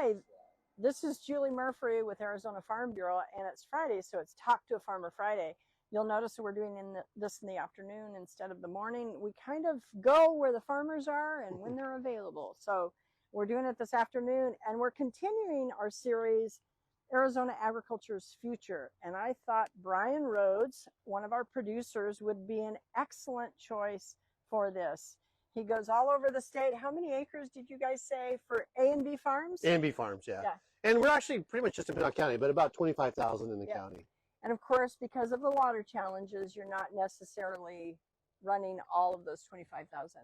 Hi, this is Julie Murphy with Arizona Farm Bureau, and it's Friday, so it's Talk to a Farmer Friday. You'll notice we're doing this in the afternoon instead of the morning. We kind of go where the farmers are and when they're available. So we're doing it this afternoon, and we're continuing our series, Arizona Agriculture's Future. And I thought Brian Rhodes, one of our producers, would be an excellent choice for this. He goes all over the state. How many acres did you guys say for A and B farms? A and B farms, yeah. And we're actually pretty much just in Pinal County, but about 25,000 in the county. And of course, because of the water challenges, you're not necessarily running all of those 25,000.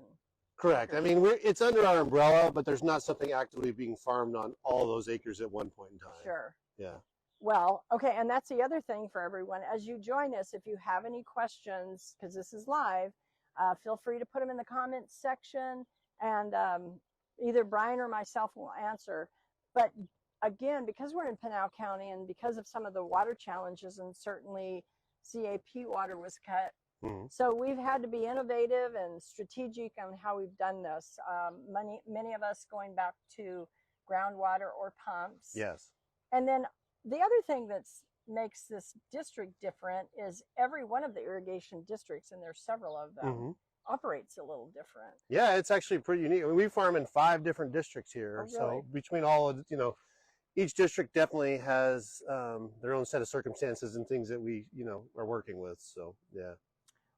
Correct. I mean, it's under our umbrella, but there's not something actively being farmed on all those acres at one point in time. Sure. Yeah. Well, okay, and that's the other thing for everyone. As you join us, if you have any questions, because this is live, feel free to put them in the comments section, and either Brian or myself will answer. But again, because we're in Pinal County and because of some of the water challenges, and certainly CAP water was cut, so we've had to be innovative and strategic on how we've done this. Many of us going back to groundwater or pumps. Yes. And then the other thing that makes this district different is every one of the irrigation districts, and there's several of them, operates a little different. Yeah, it's actually pretty unique. I mean, we farm in 5 different districts here. Oh, really? So between all of, each district definitely has their own set of circumstances and things that we, are working with. So, yeah.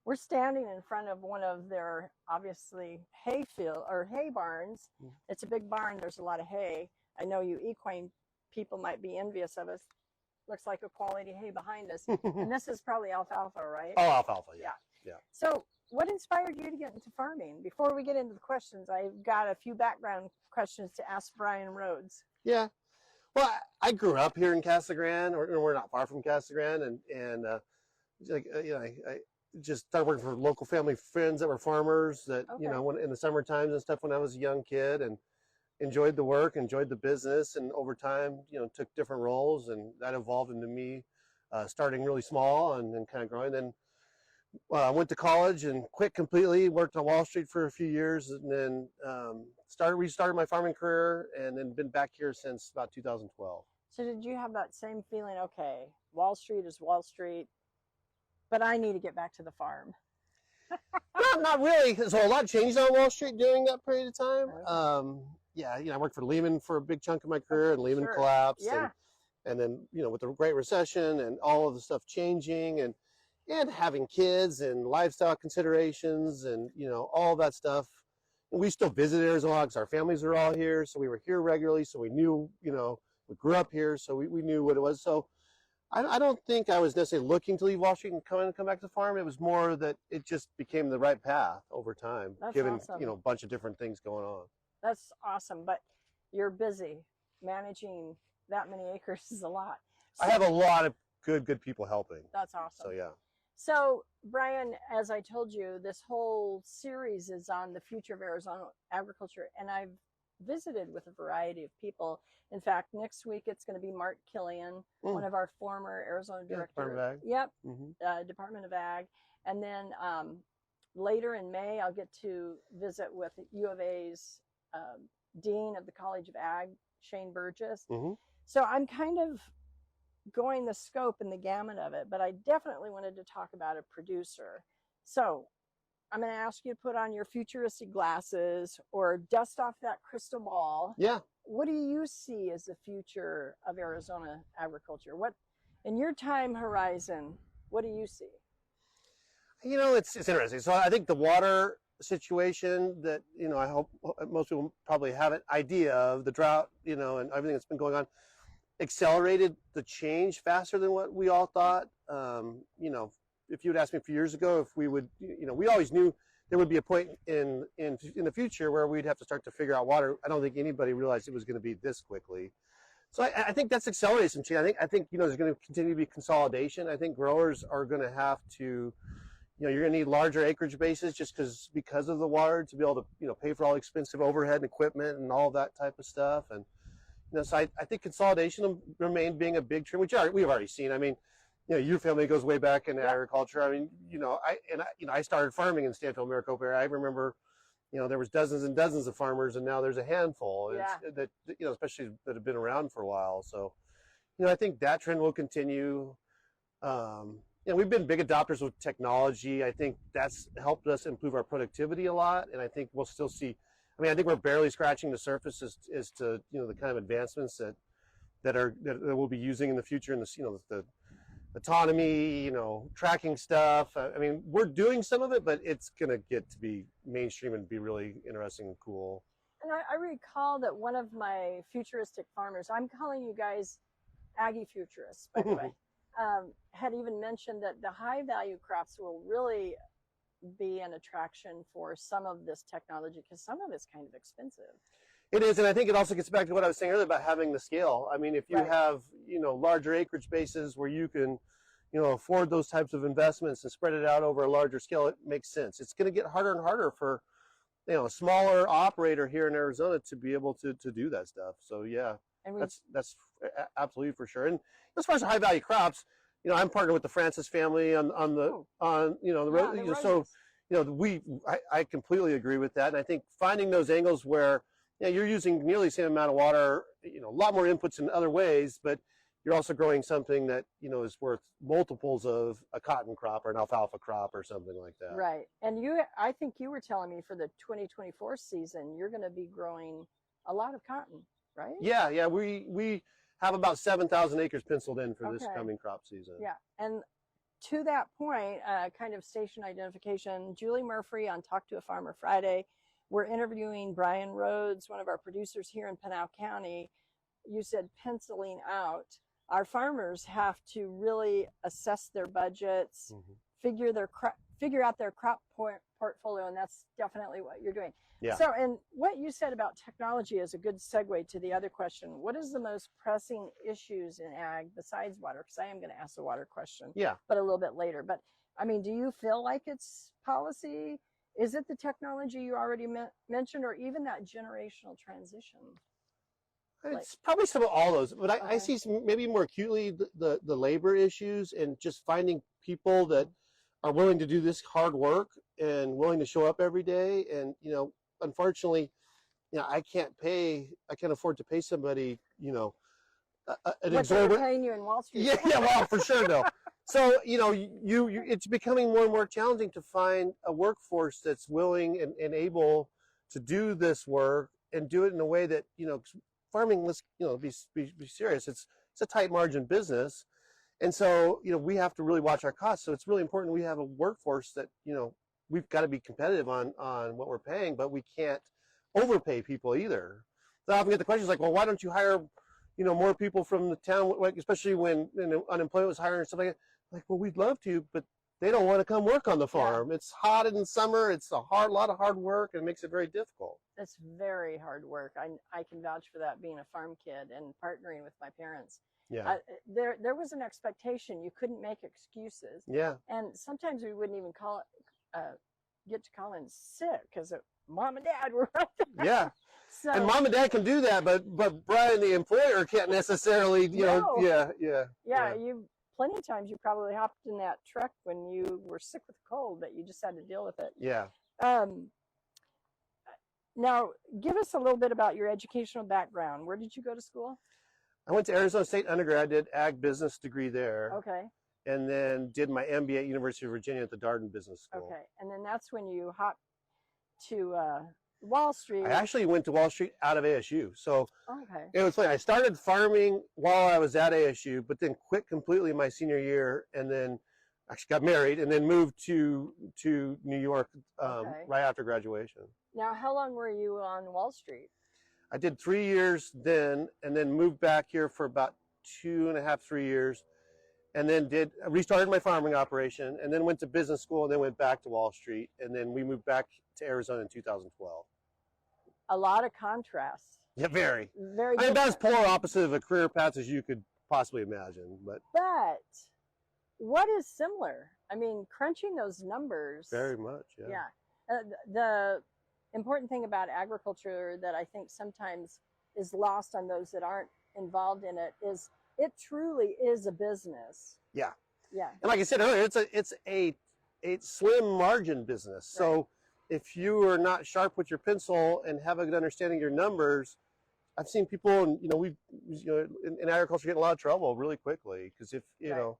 We're standing in front of one of their, obviously, hay field or hay barns. It's a big barn. There's a lot of hay. I know you equine people might be envious of us. Looks like a quality hay behind us. And this is probably alfalfa, right? Oh, alfalfa, yeah. So what inspired you to get into farming? Before we get into the questions, I've got a few background questions to ask Brian Rhodes. Yeah. Well, I grew up here in Casa Grande, or we're not far from Casa Grande, and I just started working for local family friends that were farmers that, when in the summer times and stuff when I was a young kid, and enjoyed the work, enjoyed the business, and over time, took different roles, and that evolved into me starting really small and then kind of growing. Then I went to college and quit completely, worked on Wall Street for a few years, and then restarted my farming career, and then been back here since about 2012. So did you have that same feeling, okay, Wall Street is Wall Street, but I need to get back to the farm? No, not really. So a lot changed on Wall Street during that period of time. Yeah, I worked for Lehman for a big chunk of my career, and Lehman collapsed. Yeah. And then, with the Great Recession and all of the stuff changing, and having kids and lifestyle considerations and, all that stuff. And we still visit Arizona because our families are all here. So we were here regularly. So we knew, we grew up here. So we knew what it was. So I don't think I was necessarily looking to leave Wall Street and come back to the farm. It was more that it just became the right path over time, given, a bunch of different things going on. That's awesome. But you're busy. Managing that many acres is a lot. So, I have a lot of good people helping. That's awesome. So, yeah. So, Brian, as I told you, this whole series is on the future of Arizona agriculture, and I've visited with a variety of people. In fact, next week it's going to be Mark Killian, one of our former Arizona director. Department of Ag. Yep, Department of Ag. And then later in May, I'll get to visit with U of A's Dean of the College of Ag, Shane Burgess. So I'm kind of going the scope and the gamut of it, but I definitely wanted to talk about a producer. So I'm going to ask you to put on your futuristic glasses or dust off that crystal ball. Yeah. What do you see as the future of Arizona agriculture? What, in your time horizon, what do you see? It's interesting. So I think the water situation that, I hope most people probably have an idea of, the drought, and everything that's been going on, accelerated the change faster than what we all thought. If you would ask me a few years ago if we would, we always knew there would be a point in the future where we'd have to start to figure out water. I don't think anybody realized it was going to be this quickly. So I think that's accelerated some change. I think there's going to continue to be consolidation. I think growers are going to have to, you're going to need larger acreage bases just because of the water to be able to, pay for all the expensive overhead and equipment and all that type of stuff. And so I think consolidation will remain being a big trend, which we've already seen. I mean, your family goes way back in agriculture. I mean, I started farming in Stanfield, Maricopa area. I remember, there was dozens and dozens of farmers, and now there's a handful. Yeah. That especially that have been around for a while. So, I think that trend will continue. We've been big adopters with technology. I think that's helped us improve our productivity a lot, and I think we'll still see. I mean, I think we're barely scratching the surface as to the kind of advancements that we'll be using in the future in this the autonomy, tracking stuff. I mean, we're doing some of it, but it's gonna get to be mainstream and be really interesting and cool. And I recall that one of my futuristic farmers, I'm calling you guys Aggie futurists, by the way, had even mentioned that the high value crops will really be an attraction for some of this technology because some of it's kind of expensive. It is, and I think it also gets back to what I was saying earlier about having the scale. I mean, if you have, larger acreage bases where you can, afford those types of investments and spread it out over a larger scale, it makes sense. It's going to get harder and harder for, a smaller operator here in Arizona to be able to do that stuff. So yeah, and that's absolutely for sure. And as far as high value crops, I'm partnered with the Francis family on the road. So, I completely agree with that. And I think finding those angles where you're using nearly the same amount of water, a lot more inputs in other ways, but you're also growing something that, is worth multiples of a cotton crop or an alfalfa crop or something like that. Right. And I think you were telling me for the 2024 season, you're going to be growing a lot of cotton, right? Yeah. We have about 7,000 acres penciled in for this coming crop season. Yeah. And to that point, kind of station identification, Julie Murphy on Talk to a Farmer Friday. We're interviewing Brian Rhodes, one of our producers here in Pinal County. You said penciling out. Our farmers have to really assess their budgets, figure out their crop portfolio, and that's definitely what you're doing. Yeah. So, and what you said about technology is a good segue to the other question. What is the most pressing issues in ag besides water? Because I am going to ask the water question, but a little bit later. But I mean, do you feel like it's policy? Is it the technology you already mentioned, or even that generational transition? It's probably some of all those, but I see maybe more acutely the labor issues and just finding people that are willing to do this hard work and willing to show up every day. And, unfortunately, I can't afford to pay somebody, an what they're paying you in Wall Street. Yeah, well, for sure, no. So, it's becoming more and more challenging to find a workforce that's willing and able to do this work and do it in a way that, farming, let's, be serious. It's a tight margin business. And so, we have to really watch our costs. So it's really important we have a workforce that, we've got to be competitive on what we're paying, but we can't overpay people either. So I often get the questions like, well, why don't you hire, more people from the town, like, especially when unemployment was higher and stuff like that. Like, well, we'd love to, but they don't want to come work on the farm. Yeah. It's hot in summer. It's a lot of hard work, and it makes it very difficult. It's very hard work. I can vouch for that, being a farm kid and partnering with my parents. Yeah. There was an expectation. You couldn't make excuses. Yeah. And sometimes we wouldn't even get to call in sick because mom and dad were right there. Yeah. So, and mom and dad can do that, but Brian, the employer, can't necessarily, Yeah. You plenty of times you probably hopped in that truck when you were sick with a cold that you just had to deal with it. Yeah. Now, give us a little bit about your educational background. Where did you go to school? I went to Arizona State undergrad, did ag business degree there. Okay. And then did my MBA at University of Virginia at the Darden Business School. Okay. And then that's when you hopped to Wall Street. I actually went to Wall Street out of ASU. So it was funny. I started farming while I was at ASU, but then quit completely my senior year, and then actually got married and then moved to New York right after graduation. Now, how long were you on Wall Street? I did 3 years then, and then moved back here for about 2.5, 3 years, and then restarted my farming operation, and then went to business school, and then went back to Wall Street, and then we moved back to Arizona in 2012. A lot of contrast. Yeah, very. Very. I mean, about as polar opposite of a career path as you could possibly imagine, but what is similar? I mean, crunching those numbers. Very much, yeah. Yeah. The important thing about agriculture that I think sometimes is lost on those that aren't involved in it is it truly is a business. Yeah. Yeah. And like I said earlier, it's a slim margin business. So, if you are not sharp with your pencil and have a good understanding of your numbers, I've seen people, and in agriculture get in a lot of trouble really quickly because if you Right. know,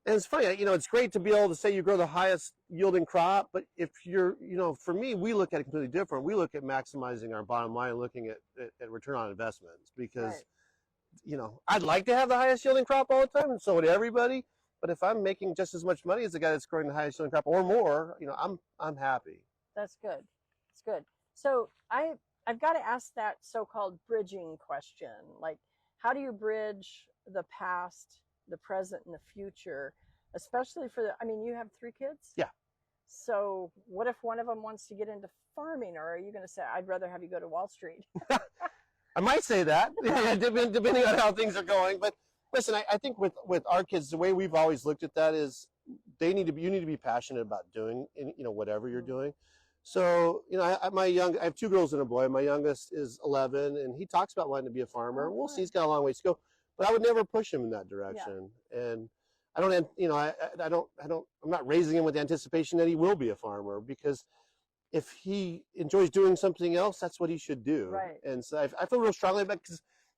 and it's funny, it's great to be able to say you grow the highest yielding crop, but if you're, for me, we look at it completely different. We look at maximizing our bottom line, looking at return on investments because, Right. I'd like to have the highest yielding crop all the time, and so would everybody. But if I'm making just as much money as the guy that's growing the highest yielding crop or more, I'm happy. That's good. It's good. So I've got to ask that so-called bridging question. Like, how do you bridge the past, the present, and the future, especially you have 3 kids? Yeah. So what if one of them wants to get into farming, or are you going to say, I'd rather have you go to Wall Street? I might say that, depending on how things are going. But listen, I think with our kids, the way we've always looked at that is you need to be passionate about doing, whatever you're doing. So, I have 2 girls and a boy. My youngest is 11, and he talks about wanting to be a farmer. Oh, we'll fun. see. He's got a long ways to go, but I would never push him in that direction. Yeah. And I don't, I'm not raising him with the anticipation that he will be a farmer, because if he enjoys doing something else, that's what he should do. Right. And so I feel real strongly about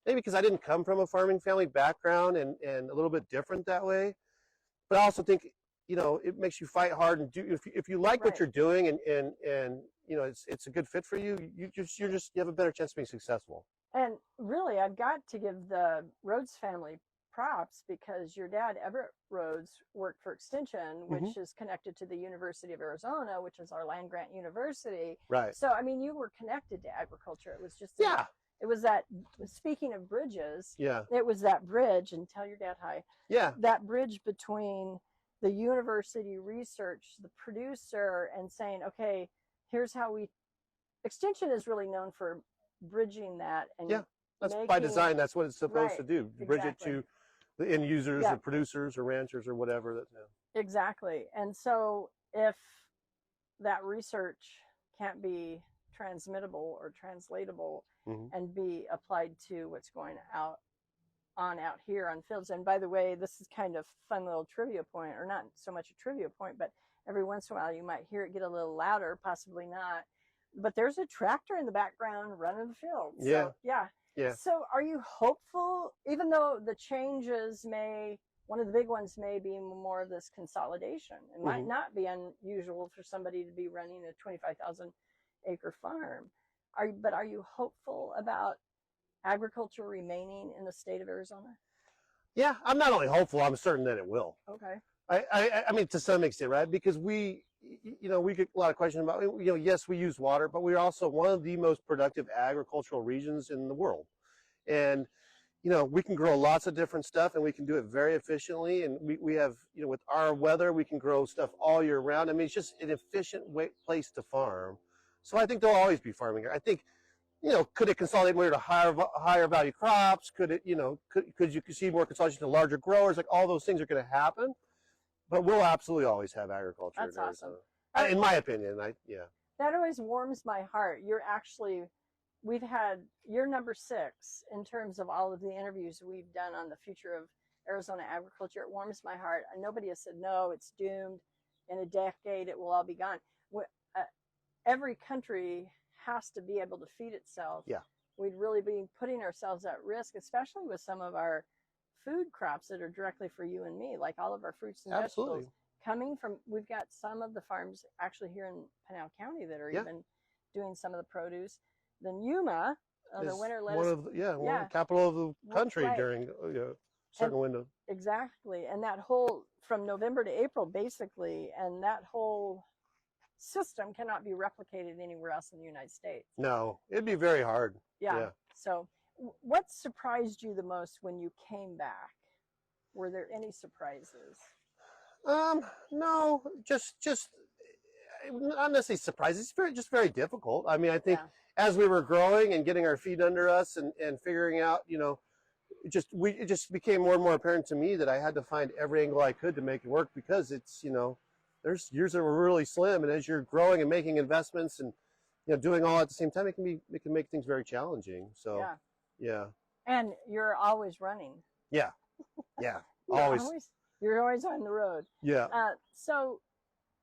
it, because I didn't come from a farming family background and a little bit different that way. But I also think, it makes you fight hard and do, if you like what you're doing and it's a good fit for you, you have a better chance of being successful. And really, I've got to give the Rhodes family props, because your dad, Everett Rhodes, worked for Extension, which is connected to the University of Arizona, which is our land grant university. Right. So, you were connected to agriculture. It was just, it was that, speaking of bridges, it was that bridge, and tell your dad hi. Yeah. That bridge between the university research, the producer, and saying, okay, here's how Extension is really known for bridging that. And that's by design. That's what it's supposed to do. Bridge it to the end users or producers or ranchers or whatever. Exactly. And so if that research can't be transmittable or translatable and be applied to what's going out here on fields. And by the way, this is kind of fun little trivia point, or not so much a trivia point, but every once in a while you might hear it get a little louder, possibly not. But there's a tractor in the background running the field. So, yeah. So are you hopeful, even though the changes one of the big ones may be more of this consolidation? It might not be unusual for somebody to be running a 25,000 acre farm. But are you hopeful about agriculture remaining in the state of Arizona? Yeah, I'm not only hopeful, I'm certain that it will. Okay. I mean, to some extent, right? Because we get a lot of questions about, yes, we use water, but we're also one of the most productive agricultural regions in the world. And, we can grow lots of different stuff, and we can do it very efficiently. And we have, with our weather, we can grow stuff all year round. I mean, it's just an efficient place to farm. So I think there'll always be farming here. I think, could it consolidate more to higher value crops? Could it, could you see more consolidation to larger growers? Like, all those things are going to happen. But we'll absolutely always have agriculture. That's awesome. In my opinion, That always warms my heart. You're number 6 in terms of all of the interviews we've done on the future of Arizona agriculture. It warms my heart. Nobody has said, no, it's doomed. In a decade, it will all be gone. Every country has to be able to feed itself. Yeah. We'd really be putting ourselves at risk, especially with some of our food crops that are directly for you and me, like all of our fruits and vegetables coming from, we've got some of the farms actually here in Pinal County that are even doing some of the produce. Then Yuma, the winter lettuce. One of the capital of the country during a certain window. Exactly. And that whole, from November to April, basically, and that whole system cannot be replicated anywhere else in the United States. No, it'd be very hard. Yeah. So what surprised you the most when you came back? Were there any surprises? No, just not necessarily surprises. It's very difficult. I mean, I think as we were growing and getting our feet under us and figuring out, it just became more and more apparent to me that I had to find every angle I could to make it work, because it's, there's years that were really slim, and as you're growing and making investments and doing all at the same time, it can make things very challenging. So yeah. And you're always running. Yeah. Always. You're always on the road. Yeah. So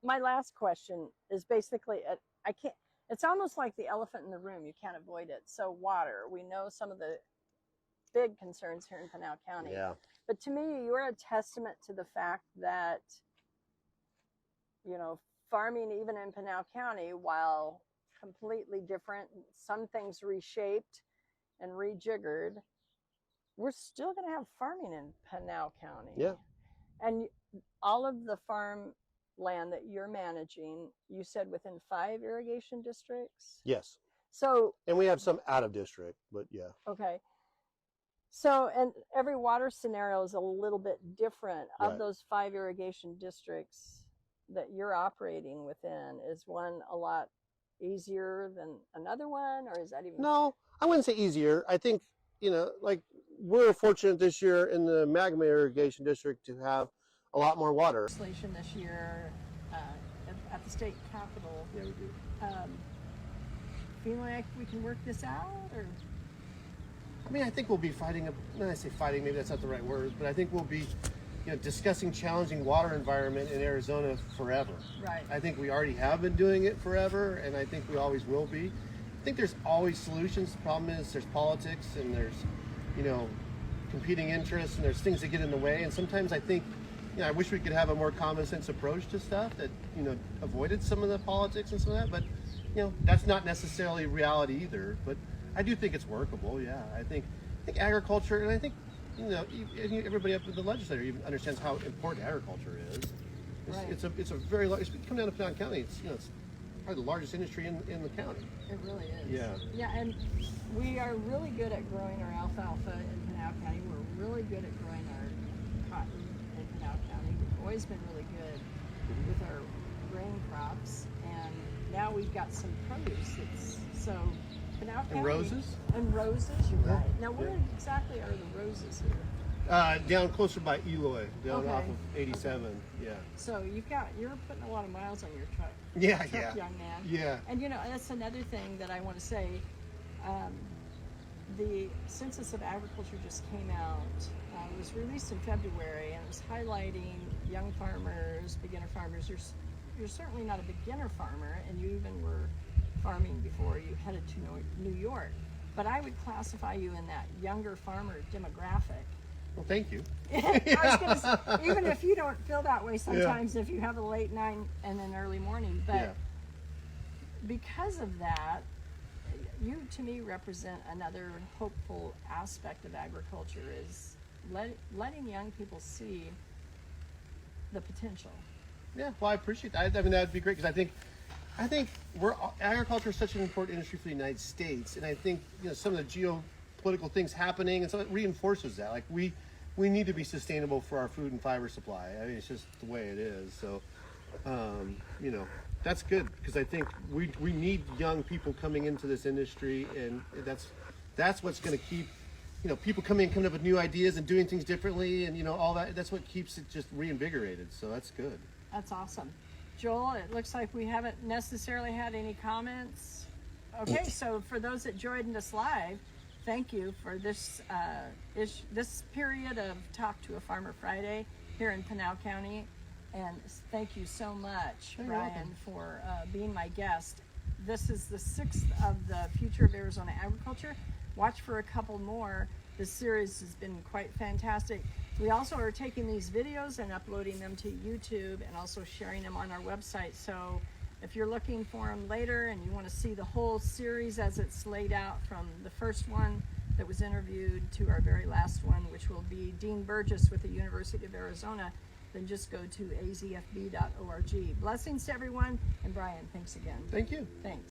my last question is basically, I can't, it's almost like the elephant in the room. You can't avoid it. So water, we know some of the big concerns here in Pinal County. Yeah. But to me, you're a testament to the fact that, you know, farming even in Pinal County, while completely different, some things reshaped and rejiggered, we're still going to have farming in Pinal County. Yeah. And all of the farm land that you're managing, you said within 5 irrigation districts? Yes. So, and we have some out of district, but yeah. Okay. So, and every water scenario is a little bit different. Of Right. those 5 irrigation districts that you're operating within, is one a lot easier than another one, or is that even? No, I wouldn't say easier. I think, you know, like we're fortunate this year in the Magma Irrigation District to have a lot more water. Legislation this year at the state capitol. Yeah, we do. Feeling like we can work this out, or? I mean, I think we'll be fighting, when I say fighting, maybe that's not the right word, but I think we'll be, you know, discussing challenging water environment in Arizona forever. Right. I think we already have been doing it forever, and I think we always will be. I think there's always solutions. The problem is there's politics and there's, you know, competing interests, and there's things that get in the way. And sometimes I think, you know, I wish we could have a more common sense approach to stuff that, you know, avoided some of the politics and some of that. But, you know, that's not necessarily reality either. But I do think it's workable. Yeah, I think agriculture, and I think, you know, everybody up in the legislature even understands how important agriculture is. Right. It's a very large. If you come down to Pinal County, it's, you know, it's probably the largest industry in the county. It really is. Yeah. Yeah, and we are really good at growing our alfalfa in Pinal County. We're really good at growing our cotton in Pinal County. We've always been really good with our grain crops, and now we've got some produce. So Pinal County. And roses? And roses, you're Yeah. right. Now, where exactly are the roses here? Down closer by Eloy, down Okay. off of 87. Yeah. So you're putting a lot of miles on your truck. Yeah, Truck, yeah. young man. Yeah. And you know, that's another thing that I want to say. The Census of Agriculture just came out. It was released in February, and it was highlighting young farmers, beginner farmers. You're certainly not a beginner farmer, and you even were farming before you headed to New York. But I would classify you in that younger farmer demographic. Well, thank you. I was gonna say, even if you don't feel that way sometimes, if you have a late night and an early morning, but Yeah. because of that, you to me represent another hopeful aspect of agriculture, is letting young people see the potential. Yeah. Well, I appreciate that. I mean, that'd be great, because I think agriculture is such an important industry for the United States, and I think, you know, some of the geopolitical things happening, and so it reinforces that. Like we need to be sustainable for our food and fiber supply. I mean, it's just the way it is. So, you know, that's good, because I think we need young people coming into this industry, and that's what's going to keep, you know, people coming up with new ideas and doing things differently, and, you know, all that. That's what keeps it just reinvigorated. So that's good. That's awesome. Joel, it looks like we haven't necessarily had any comments. Okay, so for those that joined us live, thank you for this this period of Talk to a Farmer Friday here in Pinal County. And thank you so much, You're Brian, welcome. for being my guest. This is the 6th of the Future of Arizona Agriculture. Watch for a couple more. This series has been quite fantastic. We also are taking these videos and uploading them to YouTube, and also sharing them on our website. So if you're looking for them later and you want to see the whole series as it's laid out, from the first one that was interviewed to our very last one, which will be Dean Burgess with the University of Arizona, then just go to azfb.org. Blessings to everyone, and Brian, thanks again. Thank you. Thanks.